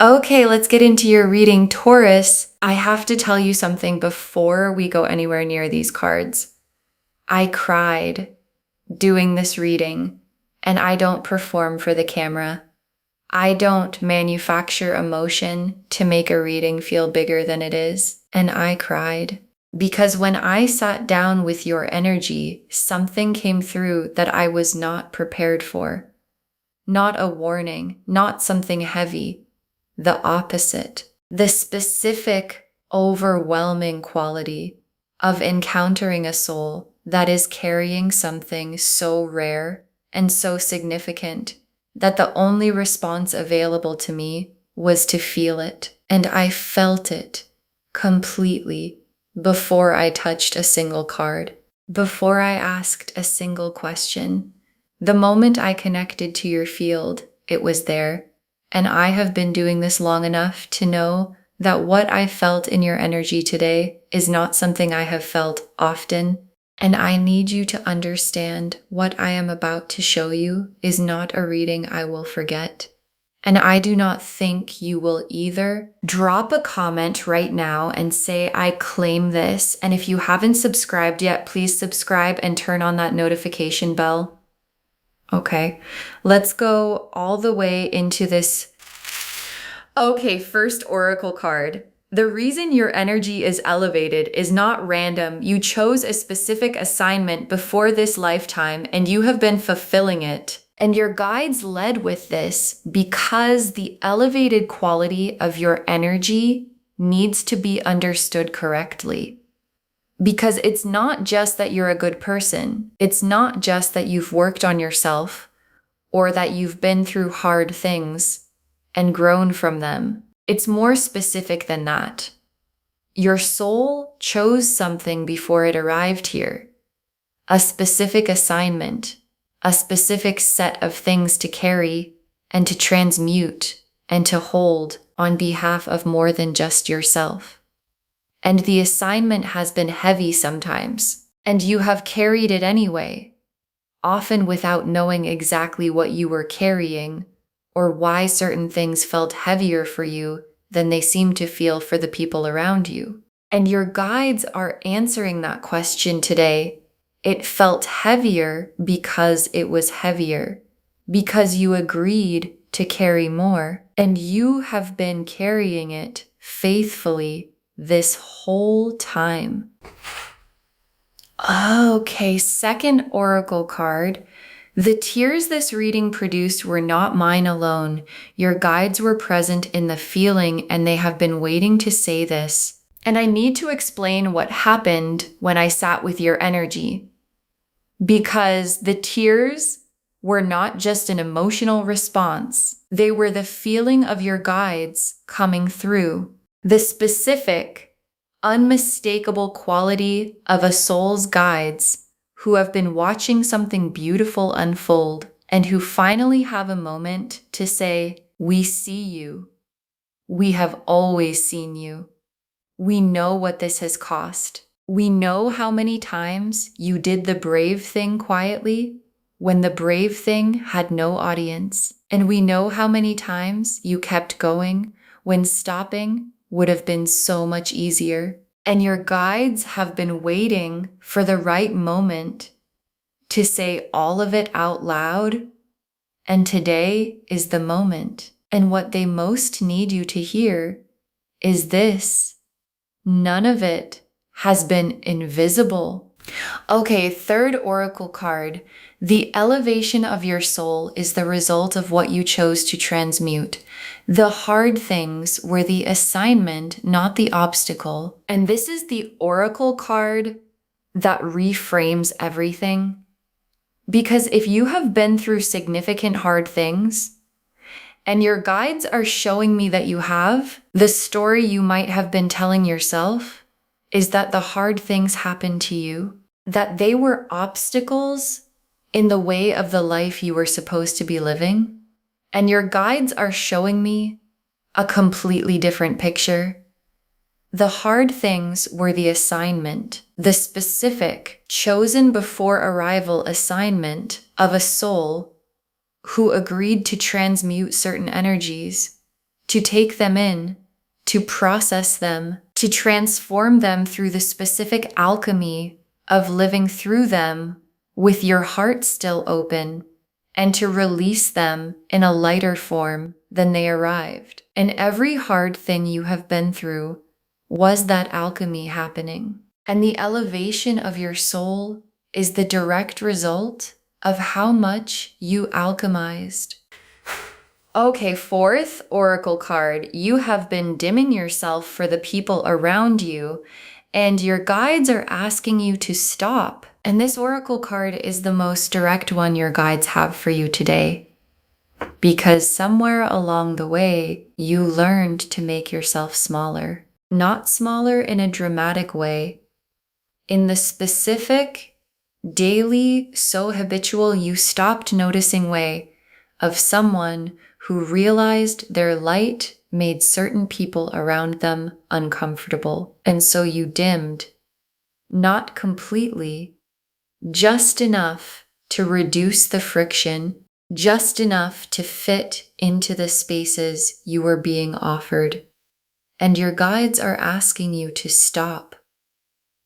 Okay, let's get into your reading, Taurus. I have to tell you something before we go anywhere near these cards. I cried doing this reading, and I don't perform for the camera. I don't manufacture emotion to make a reading feel bigger than it is, and I cried. Because when I sat down with your energy, something came through that I was not prepared for. Not a warning, not something heavy. The opposite. The specific, overwhelming quality of encountering a soul that is carrying something so rare and so significant that the only response available to me was to feel it. And I felt it completely before I touched a single card, before I asked a single question. The moment I connected to your field, it was there. And I have been doing this long enough to know that what I felt in your energy today is not something I have felt often. And I need you to understand what I am about to show you is not a reading I will forget. And I do not think you will either. Drop a comment right now and say, I claim this. And if you haven't subscribed yet, please subscribe and turn on that notification bell. Okay, let's go all the way into this. Okay, first oracle card. The reason your energy is elevated is not random. You chose a specific assignment before this lifetime and you have been fulfilling it. And your guides led with this because the elevated quality of your energy needs to be understood correctly. Because it's not just that you're a good person. It's not just that you've worked on yourself or that you've been through hard things and grown from them. It's more specific than that. Your soul chose something before it arrived here. A specific assignment, a specific set of things to carry and to transmute and to hold on behalf of more than just yourself. And the assignment has been heavy sometimes, and you have carried it anyway, often without knowing exactly what you were carrying or why certain things felt heavier for you than they seem to feel for the people around you. And your guides are answering that question today. It felt heavier because it was heavier, because you agreed to carry more, and you have been carrying it faithfully this whole time. Okay, second oracle card. The tears this reading produced were not mine alone. Your guides were present in the feeling and they have been waiting to say this. And I need to explain what happened when I sat with your energy. Because the tears were not just an emotional response. They were the feeling of your guides coming through. The specific, unmistakable quality of a soul's guides who have been watching something beautiful unfold and who finally have a moment to say, we see you. We have always seen you. We know what this has cost. We know how many times you did the brave thing quietly when the brave thing had no audience. And we know how many times you kept going when stopping would have been so much easier. And your guides have been waiting for the right moment to say all of it out loud. And today is the moment. And what they most need you to hear is this. None of it has been invisible. Okay, third oracle card. The elevation of your soul is the result of what you chose to transmute. The hard things were the assignment, not the obstacle. And this is the oracle card that reframes everything. Because if you have been through significant hard things, and your guides are showing me that you have, the story you might have been telling yourself is that the hard things happened to you, that they were obstacles in the way of the life you were supposed to be living. And your guides are showing me a completely different picture. The hard things were the assignment, the specific, chosen before arrival assignment of a soul who agreed to transmute certain energies to take them in, to process them, to transform them through the specific alchemy of living through them with your heart still open, and to release them in a lighter form than they arrived. And every hard thing you have been through was that alchemy happening. And the elevation of your soul is the direct result of how much you alchemized. Okay, fourth oracle card. You have been dimming yourself for the people around you, and your guides are asking you to stop. And this oracle card is the most direct one your guides have for you today, because somewhere along the way, you learned to make yourself smaller. Not smaller in a dramatic way, in the specific, daily, so habitual you stopped noticing way of someone who realized their light made certain people around them uncomfortable. And so you dimmed, not completely, just enough to reduce the friction, just enough to fit into the spaces you were being offered. And your guides are asking you to stop,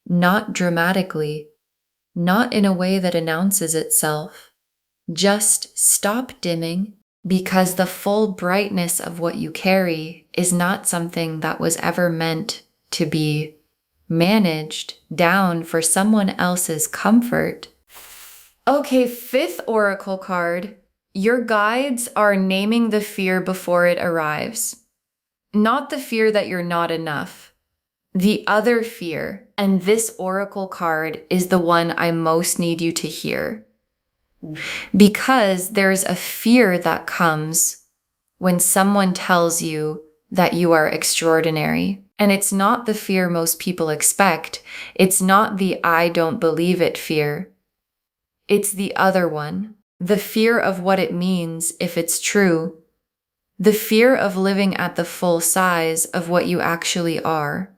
not dramatically, not in a way that announces itself. Just stop dimming, because the full brightness of what you carry is not something that was ever meant to be managed down for someone else's comfort. Okay, fifth oracle card. Your guides are naming the fear before it arrives. Not the fear that you're not enough. The other fear. And this oracle card is the one I most need you to hear. Because there's a fear that comes when someone tells you that you are extraordinary. And it's not the fear most people expect. It's not the I don't believe it fear. It's the other one. The fear of what it means if it's true. The fear of living at the full size of what you actually are.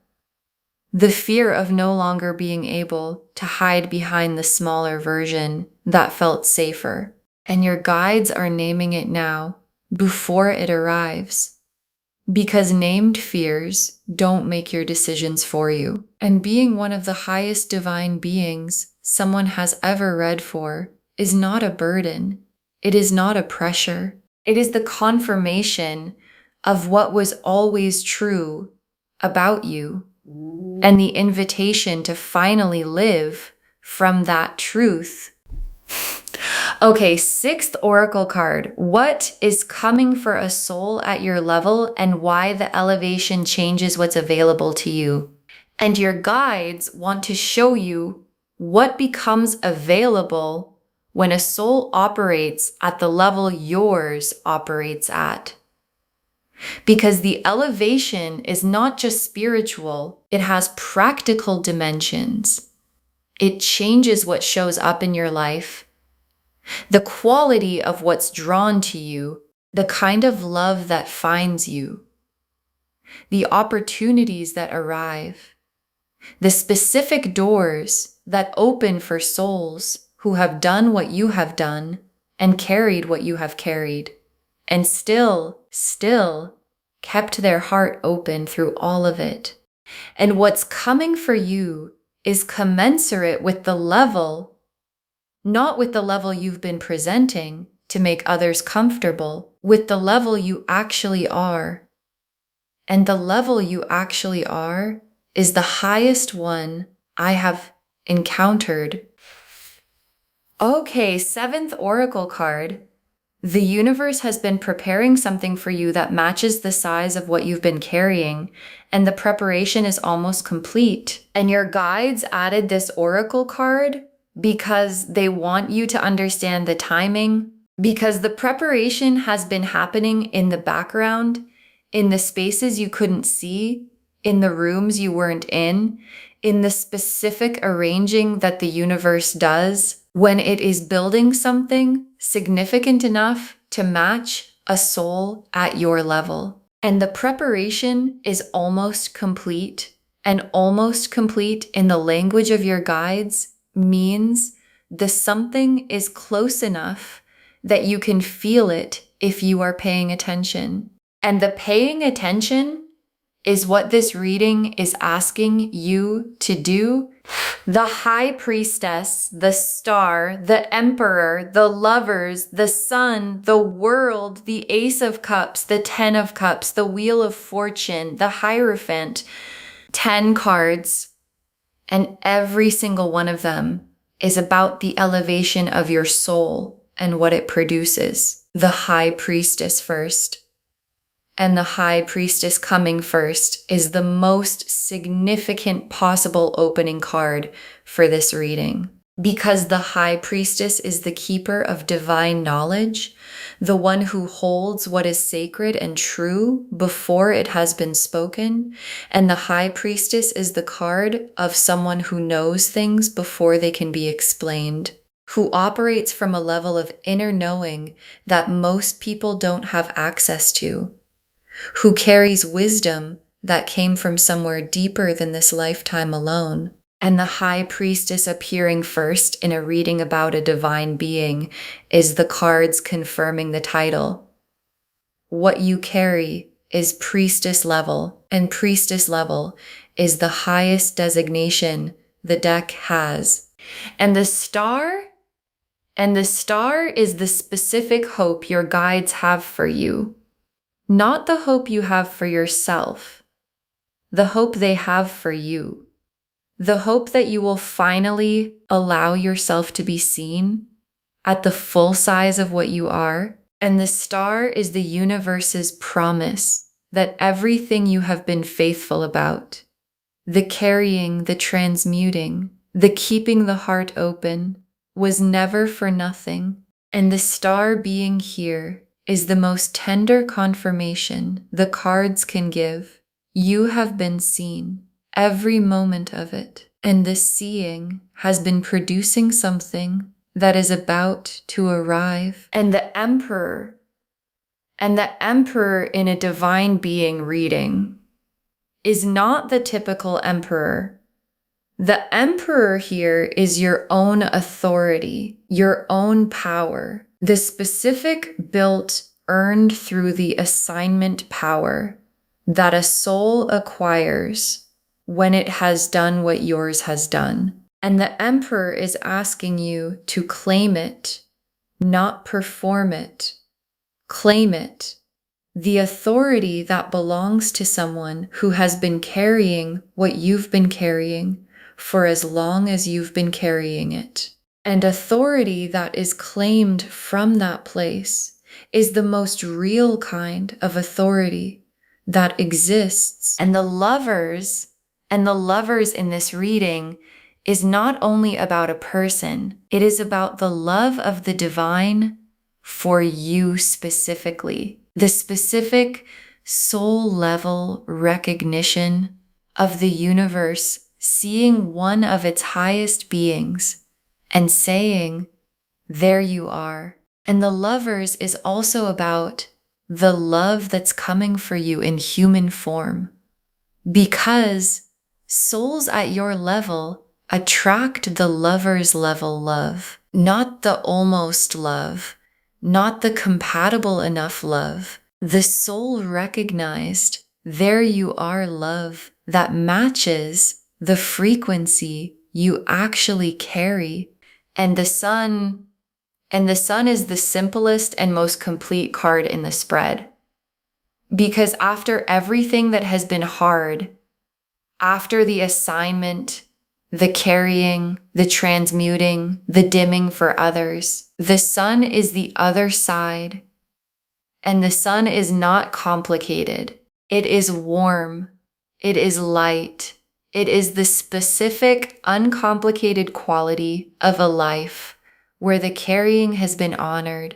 The fear of no longer being able to hide behind the smaller version that felt safer. And your guides are naming it now, before it arrives. Because named fears don't make your decisions for you. And being one of the highest divine beings someone has ever read for is not a burden. It is not a pressure. It is the confirmation of what was always true about you, and the invitation to finally live from that truth. Okay, sixth oracle card. What is coming for a soul at your level, and why the elevation changes what's available to you? And your guides want to show you what becomes available when a soul operates at the level yours operates at. Because the elevation is not just spiritual, it has practical dimensions. It changes what shows up in your life, the quality of what's drawn to you, the kind of love that finds you, the opportunities that arrive, the specific doors that open for souls who have done what you have done and carried what you have carried, and still kept their heart open through all of it. And what's coming for you is commensurate with the level, not with the level you've been presenting to make others comfortable, with the level you actually are. And the level you actually are is the highest one I have encountered. Okay, seventh oracle card. The universe has been preparing something for you that matches the size of what you've been carrying, and the preparation is almost complete. And your guides added this oracle card because they want you to understand the timing, because the preparation has been happening in the background, in the spaces you couldn't see, in the rooms you weren't in the specific arranging that the universe does when it is building something significant enough to match a soul at your level. And the preparation is almost complete, and almost complete in the language of your guides means the something is close enough that you can feel it if you are paying attention. And the paying attention is what this reading is asking you to do. The High Priestess, the Star, the Emperor, the Lovers, the Sun, the World, the Ace of Cups, the Ten of Cups, the Wheel of Fortune, the Hierophant, 10 cards, and every single one of them is about the elevation of your soul and what it produces. The High Priestess first. And the High Priestess coming first is the most significant possible opening card for this reading. Because the High Priestess is the keeper of divine knowledge, the one who holds what is sacred and true before it has been spoken, and the High Priestess is the card of someone who knows things before they can be explained, who operates from a level of inner knowing that most people don't have access to, who carries wisdom that came from somewhere deeper than this lifetime alone. And the High Priestess appearing first in a reading about a divine being is the cards confirming the title. What you carry is priestess level, and priestess level is the highest designation the deck has. And the star is the specific hope your guides have for you. Not the hope you have for yourself, the hope they have for you. The hope that you will finally allow yourself to be seen at the full size of what you are. And the star is the universe's promise that everything you have been faithful about, the carrying, the transmuting, the keeping the heart open, was never for nothing. And the star being here is the most tender confirmation the cards can give. You have been seen, every moment of it, and this seeing has been producing something that is about to arrive. And the Emperor in a divine being reading is not the typical Emperor. The Emperor here is your own authority, your own power, the specific built, earned through the assignment power that a soul acquires when it has done what yours has done. And the Emperor is asking you to claim it, not perform it. Claim it. The authority that belongs to someone who has been carrying what you've been carrying for as long as you've been carrying it. And authority that is claimed from that place is the most real kind of authority that exists. And the lovers in this reading is not only about a person, it is about the love of the divine for you specifically. The specific soul level recognition of the universe seeing one of its highest beings and saying, there you are. And the lovers is also about the love that's coming for you in human form. Because souls at your level attract the lover's level love, not the almost love, not the compatible enough love. The soul recognized, there you are love that matches the frequency you actually carry. And the sun is the simplest and most complete card in the spread. Because after everything that has been hard, after the assignment, the carrying, the transmuting, the dimming for others, the sun is the other side. And the sun is not complicated. It is warm. It is light. It is the specific, uncomplicated quality of a life where the carrying has been honored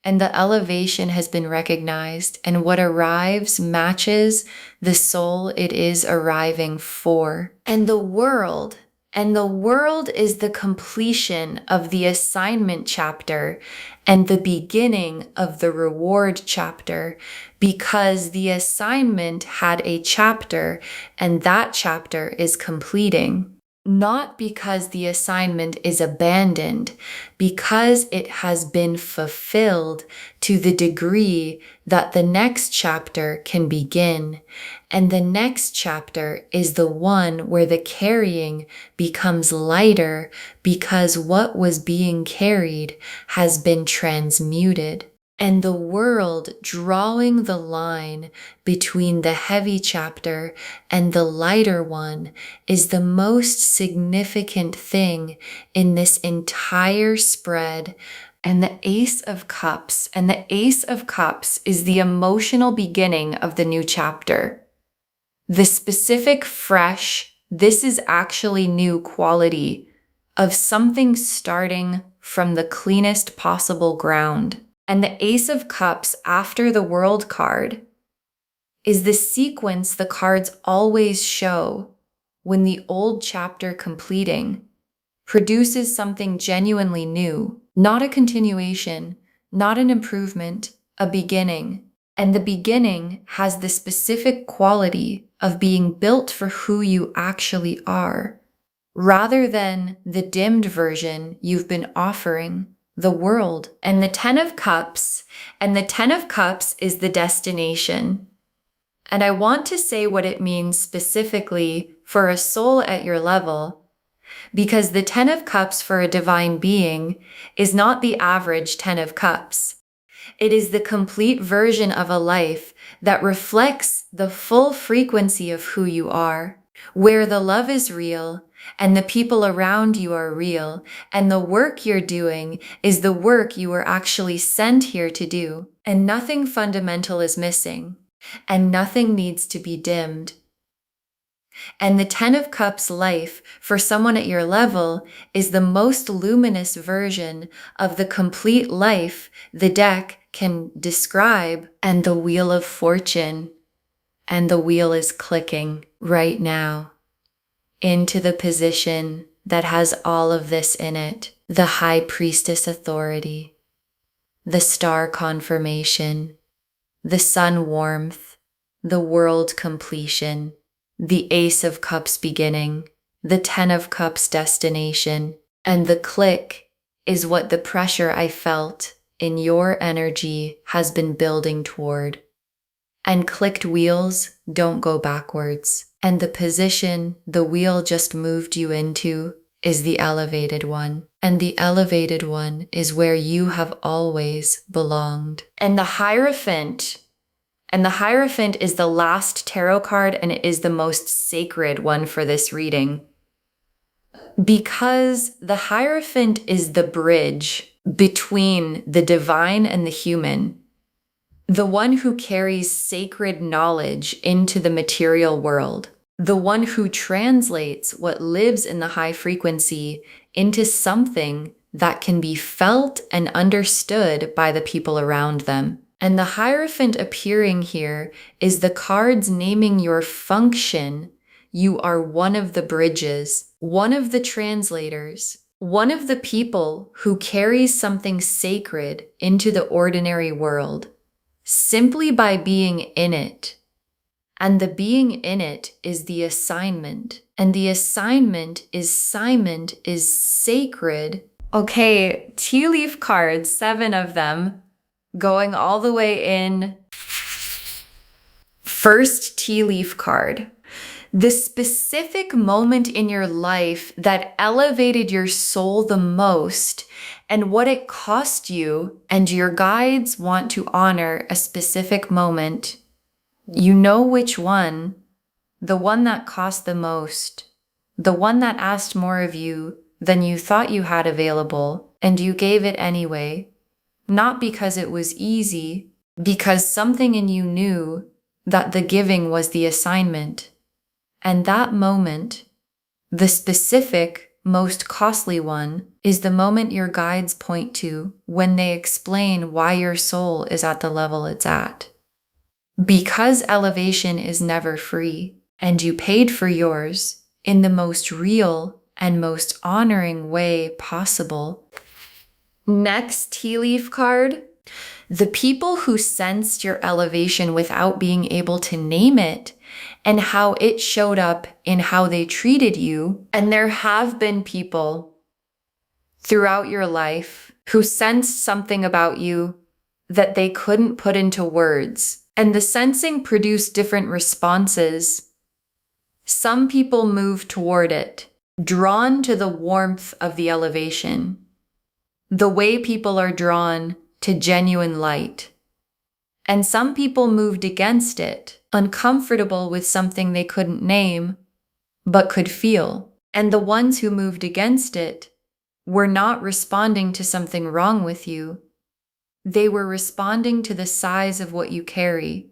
and the elevation has been recognized, and what arrives matches the soul it is arriving for. And the world is the completion of the assignment chapter and the beginning of the reward chapter, because the assignment had a chapter and that chapter is completing. not because the assignment is abandoned, because it has been fulfilled to the degree that the next chapter can begin. And the next chapter is the one where the carrying becomes lighter because what was being carried has been transmuted. And the world drawing the line between the heavy chapter and the lighter one is the most significant thing in this entire spread. And the Ace of Cups, and the Ace of Cups is the emotional beginning of the new chapter. The specific, fresh, this is actually new quality of something starting from the cleanest possible ground. And the Ace of Cups after the World card is the sequence the cards always show when the old chapter completing produces something genuinely new, not a continuation, not an improvement, a beginning. And the beginning has the specific quality of being built for who you actually are, rather than the dimmed version you've been offering the world. And the Ten of Cups, and the Ten of Cups is the destination. And I want to say what it means specifically for a soul at your level, because the Ten of Cups for a divine being is not the average Ten of Cups. It is the complete version of a life that reflects the full frequency of who you are, where the love is real, and the people around you are real, and the work you're doing is the work you were actually sent here to do, and nothing fundamental is missing, and nothing needs to be dimmed. And the Ten of Cups life for someone at your level is the most luminous version of the complete life the deck can describe, and the Wheel of Fortune, and the wheel is clicking right now into the position that has all of this in it. The High Priestess authority, the Star confirmation, the Sun warmth, the World completion, the Ace of Cups beginning, the Ten of Cups destination, and the click is what the pressure I felt in your energy has been building toward. And clicked wheels don't go backwards. And the position the wheel just moved you into is the elevated one. And the elevated one is where you have always belonged. And the Hierophant is the last tarot card, and it is the most sacred one for this reading. Because the Hierophant is the bridge between the divine and the human. The one who carries sacred knowledge into the material world. The one who translates what lives in the high frequency into something that can be felt and understood by the people around them. And the Hierophant appearing here is the cards naming your function. You are one of the bridges, one of the translators, one of the people who carries something sacred into the ordinary world, simply by being in it. And the being in it is the assignment. And the assignment is sacred. Okay, tea leaf cards, 7 of them, going all the way in. First tea leaf card. The specific moment in your life that elevated your soul the most and what it cost you, and your guides want to honor a specific moment. You know which one, the one that cost the most, the one that asked more of you than you thought you had available, and you gave it anyway, not because it was easy, because something in you knew that the giving was the assignment. And that moment, the specific, most costly one, is the moment your guides point to when they explain why your soul is at the level it's at. Because elevation is never free, and you paid for yours in the most real and most honoring way possible. Next tea leaf card. The people who sensed your elevation without being able to name it and how it showed up in how they treated you. And there have been people throughout your life who sensed something about you that they couldn't put into words. And the sensing produced different responses. Some people move toward it, drawn to the warmth of the elevation, the way people are drawn to genuine light. And some people moved against it, uncomfortable with something they couldn't name, but could feel. And the ones who moved against it were not responding to something wrong with you. They were responding to the size of what you carry,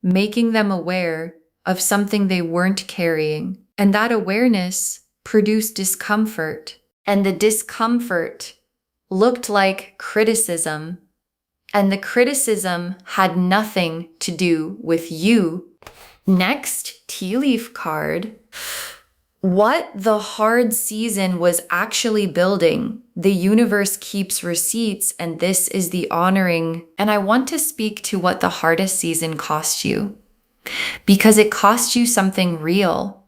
making them aware of something they weren't carrying. And that awareness produced discomfort. And the discomfort looked like criticism. And the criticism had nothing to do with you. Next, tea leaf card. What the hard season was actually building. The universe keeps receipts, and this is the honoring. And I want to speak to what the hardest season cost you, because it cost you something real,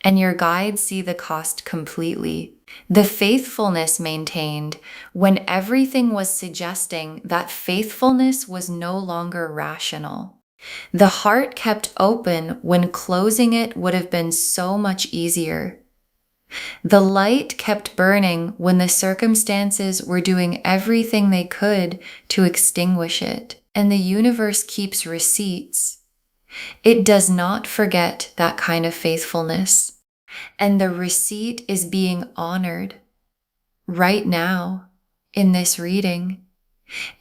and your guides see the cost completely. The faithfulness maintained when everything was suggesting that faithfulness was no longer rational. The heart kept open when closing it would have been so much easier. The light kept burning when the circumstances were doing everything they could to extinguish it. And the universe keeps receipts. It does not forget that kind of faithfulness. And the receipt is being honored right now in this reading,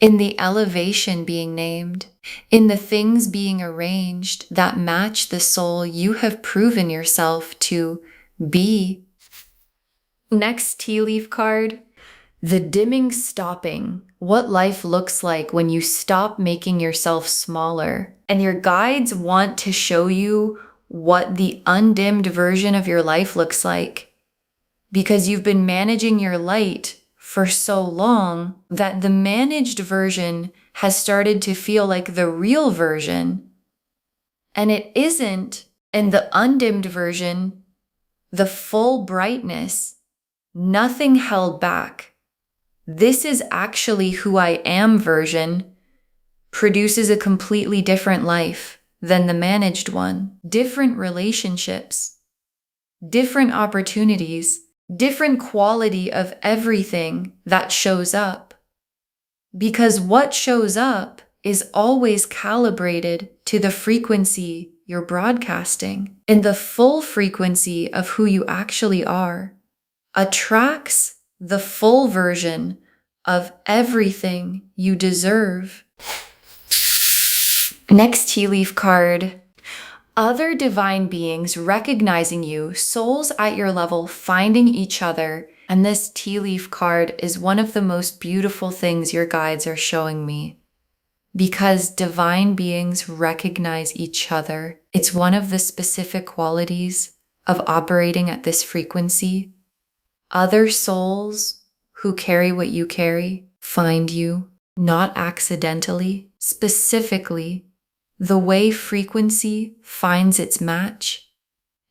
in the elevation being named, in the things being arranged that match the soul you have proven yourself to be. Next tea leaf card, the dimming stopping. What life looks like when you stop making yourself smaller. And your guides want to show you what the undimmed version of your life looks like, because you've been managing your light for so long that the managed version has started to feel like the real version. And it isn't. And the undimmed version, the full brightness, nothing held back. This is actually who I am version, produces a completely different life than the managed one. Different relationships, different opportunities, different quality of everything that shows up. Because what shows up is always calibrated to the frequency you're broadcasting. And the full frequency of who you actually are attracts the full version of everything you deserve. Next tea leaf card. Other divine beings recognizing you, souls at your level finding each other. And this tea leaf card is one of the most beautiful things your guides are showing me, because divine beings recognize each other. It's one of the specific qualities of operating at this frequency. Other souls who carry what you carry find you, not accidentally, specifically, the way frequency finds its match.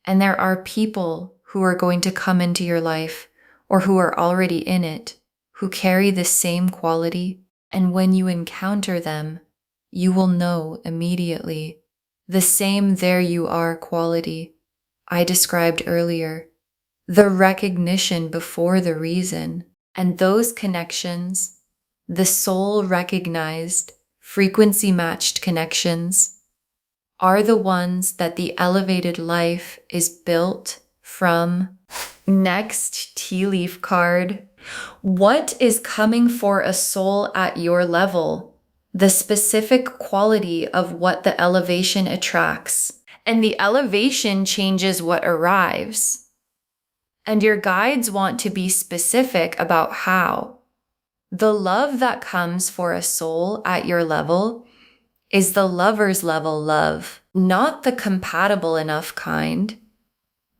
And there are people who are going to come into your life, or who are already in it, who carry the same quality. And when you encounter them, you will know immediately the same there you are quality I described earlier. The recognition before the reason. And those connections, the soul recognized, frequency matched connections, are the ones that the elevated life is built from. Next tea leaf card. What is coming for a soul at your level? The specific quality of what the elevation attracts. And the elevation changes what arrives. And your guides want to be specific about how. The love that comes for a soul at your level is the lover's level love, not the compatible enough kind,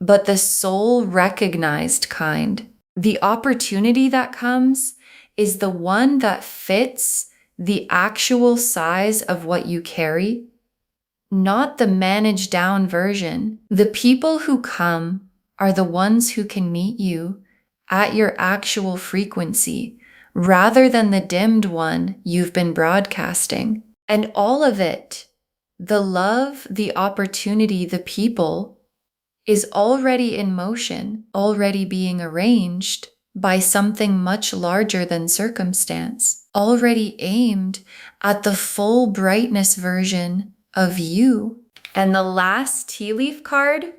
but the soul recognized kind. The opportunity that comes is the one that fits the actual size of what you carry, not the managed down version. The people who come are the ones who can meet you at your actual frequency, rather than the dimmed one you've been broadcasting. And all of it, the love, the opportunity, the people, is already in motion, already being arranged by something much larger than circumstance, already aimed at the full brightness version of you. And the last tea leaf card,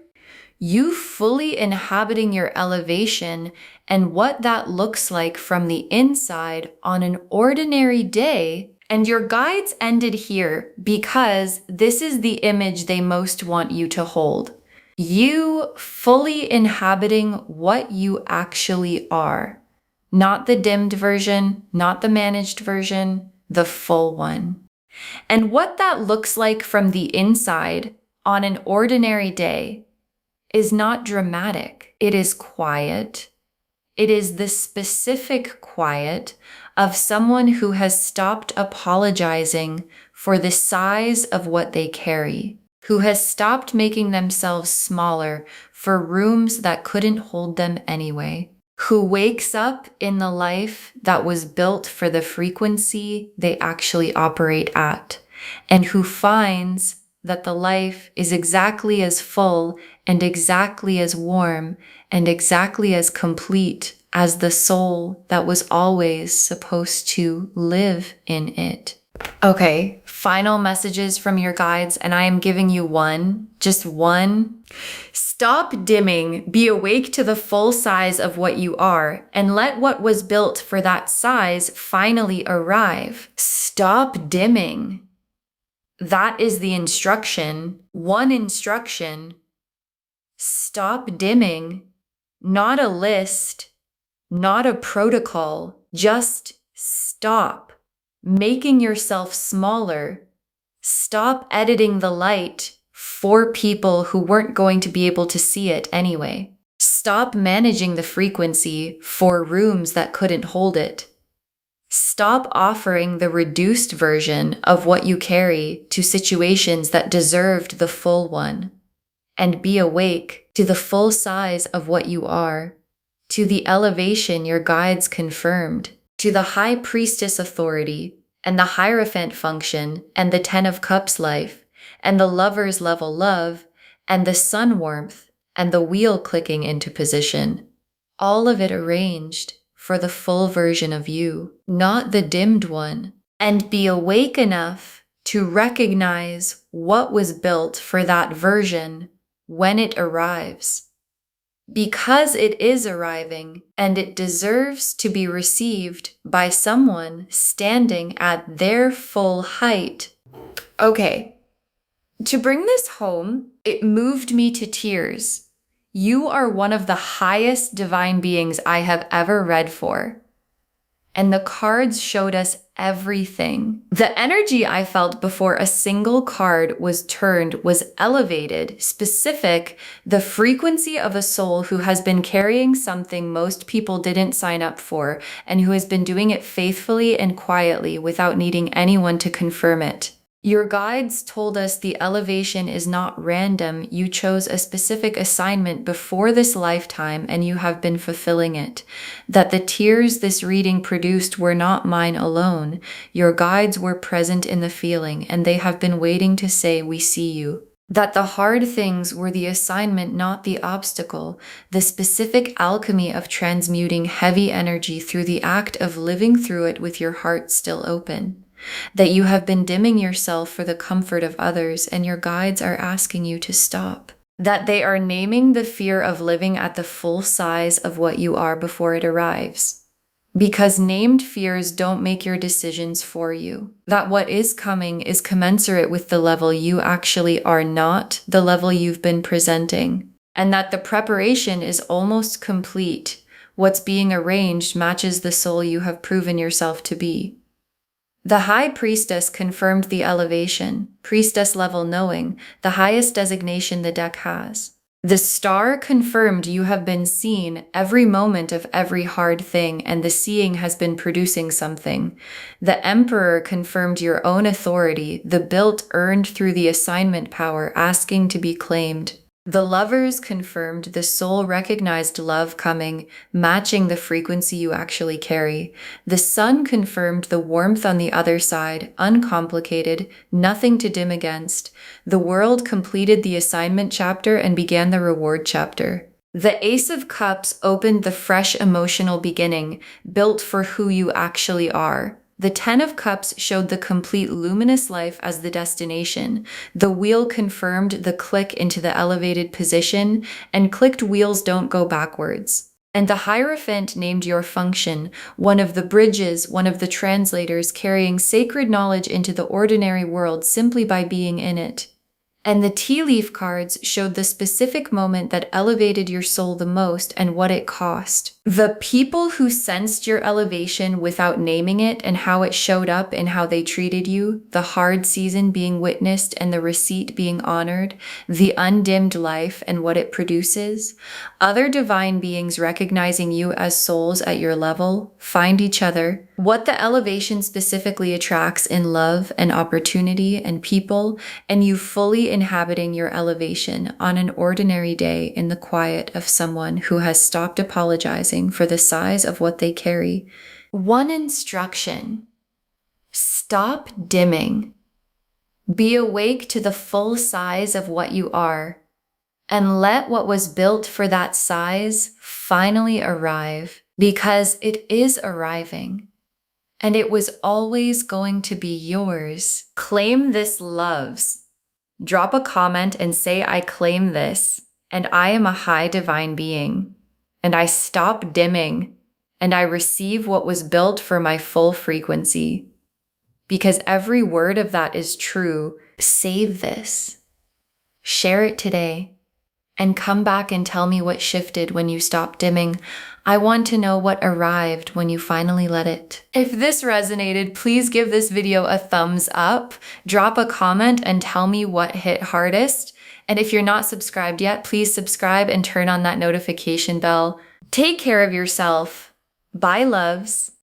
you fully inhabiting your elevation and what that looks like from the inside on an ordinary day. And your guides ended here because this is the image they most want you to hold. You fully inhabiting what you actually are. Not the dimmed version, not the managed version, the full one. And what that looks like from the inside on an ordinary day is not dramatic. It is quiet. It is the specific quiet of someone who has stopped apologizing for the size of what they carry, who has stopped making themselves smaller for rooms that couldn't hold them anyway, who wakes up in the life that was built for the frequency they actually operate at, and who finds that the life is exactly as full and exactly as warm and exactly as complete as the soul that was always supposed to live in it. Okay, final messages from your guides, and I am giving you one, just one. Stop dimming, be awake to the full size of what you are, and let what was built for that size finally arrive. Stop dimming. That is the instruction. One instruction. Stop dimming. Not a list, not a protocol. Just stop making yourself smaller. Stop editing the light for people who weren't going to be able to see it anyway. Stop managing the frequency for rooms that couldn't hold it. Stop offering the reduced version of what you carry to situations that deserved the full one, and be awake to the full size of what you are, to the elevation your guides confirmed, to the High Priestess authority, and the Hierophant function, and the Ten of Cups life, and the Lover's level love, and the sun warmth, and the wheel clicking into position. All of it arranged for the full version of you, not the dimmed one. And be awake enough to recognize what was built for that version when it arrives. Because it is arriving, and it deserves to be received by someone standing at their full height. Okay, to bring this home, it moved me to tears. You are one of the highest divine beings I have ever read for. And the cards showed us everything. The energy I felt before a single card was turned was elevated, specific, the frequency of a soul who has been carrying something most people didn't sign up for, and who has been doing it faithfully and quietly without needing anyone to confirm it. Your guides told us the elevation is not random. You chose a specific assignment before this lifetime and you have been fulfilling it. That the tears this reading produced were not mine alone. Your guides were present in the feeling and they have been waiting to say, "We see you." That the hard things were the assignment, not the obstacle. The specific alchemy of transmuting heavy energy through the act of living through it with your heart still open. That you have been dimming yourself for the comfort of others and your guides are asking you to stop. That they are naming the fear of living at the full size of what you are before it arrives. Because named fears don't make your decisions for you. That what is coming is commensurate with the level you actually are, not the level you've been presenting. And that the preparation is almost complete. What's being arranged matches the soul you have proven yourself to be. The High Priestess confirmed the elevation, priestess level knowing, the highest designation the deck has. The star confirmed you have been seen every moment of every hard thing, and the seeing has been producing something. The Emperor confirmed your own authority, the built earned through the assignment power, asking to be claimed. The Lovers confirmed the soul recognized love coming, matching the frequency you actually carry. The Sun confirmed the warmth on the other side, uncomplicated, nothing to dim against. The World completed the assignment chapter and began the reward chapter. The Ace of Cups opened the fresh emotional beginning, built for who you actually are. The Ten of Cups showed the complete luminous life as the destination. The Wheel confirmed the click into the elevated position, and clicked wheels don't go backwards. And the Hierophant named your function, one of the bridges, one of the translators carrying sacred knowledge into the ordinary world simply by being in it. And the tea leaf cards showed the specific moment that elevated your soul the most and what it cost. The people who sensed your elevation without naming it and how it showed up in how they treated you, the hard season being witnessed and the receipt being honored, the undimmed life and what it produces, other divine beings recognizing you as souls at your level, find each other, what the elevation specifically attracts in love and opportunity and people, and you fully inhabiting your elevation on an ordinary day in the quiet of someone who has stopped apologizing for the size of what they carry. One instruction: stop dimming. Be awake to the full size of what you are, and let what was built for that size finally arrive, because it is arriving. And it was always going to be yours. Claim this, loves. Drop a comment and say, I claim this, and I am a high divine being, and I stop dimming, and I receive what was built for my full frequency. Because every word of that is true. Save this. Share it today. And come back and tell me what shifted when you stopped dimming. I want to know what arrived when you finally let it. If this resonated, please give this video a thumbs up, drop a comment and tell me what hit hardest. And if you're not subscribed yet, please subscribe and turn on that notification bell. Take care of yourself. Bye, loves.